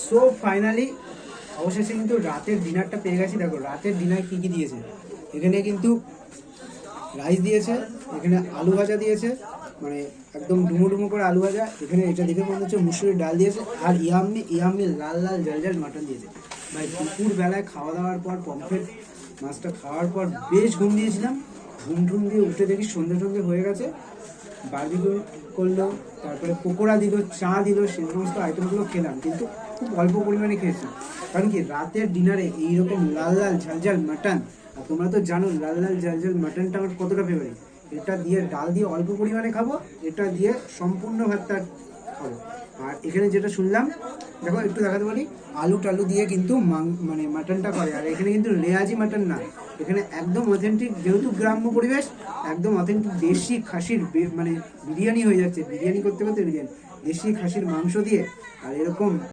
So finally অবশেষে কিন্তু রাতের ডিনারটা পেয়ে গেছি। দেখো রাতের ডিনার কী কী দিয়েছে। এখানে কিন্তু রাইস দিয়েছে, এখানে আলু ভাজা দিয়েছে, মানে একদম ডুমো ডুমো করে আলু ভাজা। এখানে এটা দেখে মনে হচ্ছে মুসুরির ডাল দিয়েছে, আর ইয়াম্মি ইয়াম্মি লাল লাল ঝাল ঝাল মাটন দিয়েছে। ভাই দুপুর বেলায় খাওয়া দাওয়ার পর পমফ্রেট মাছটা খাওয়ার পর বেশ ঘুম দিয়েছিলাম। ঘুম টুম দিয়ে উঠে দেখি সন্ধ্যে সন্ধ্যে হয়ে গেছে। বারবিকিউ করলো, তারপরে পকোড়া দিল, চা দিল, সেই সমস্ত আইটেমগুলো খেলাম, কিন্তু খুব অল্প পরিমাণে খেয়েছি। কারণ কি রাতের ডিনারে এইরকম লাল লাল ঝালঝাল মাটন, আর তোমরা তো জানো লাল লাল ঝালঝাল মাটনটা আমার কতটা ফেভারিট। এটা দিয়ে ডাল দিয়ে অল্প পরিমাণে খাবো, এটা দিয়ে সম্পূর্ণ ভাতটা খাবো। আর এখানে যেটা শুনলাম, দেখো একটু দেখাতে পারি, আলু টালু দিয়ে কিন্তু মানে মাটনটা করে। আর এখানে কিন্তু রেয়াজি মাটন না, এখানে একদম অথেন্টিক, যেহেতু গ্রাম্য পরিবেশ, একদম অথেন্টিক দেশি খাসির মানে বিরিয়ানি হয়ে যাচ্ছে। বিরিয়ানি করতে করতে বিরিয়ানি, দেশি খাসির মাংস দিয়ে আর এরকম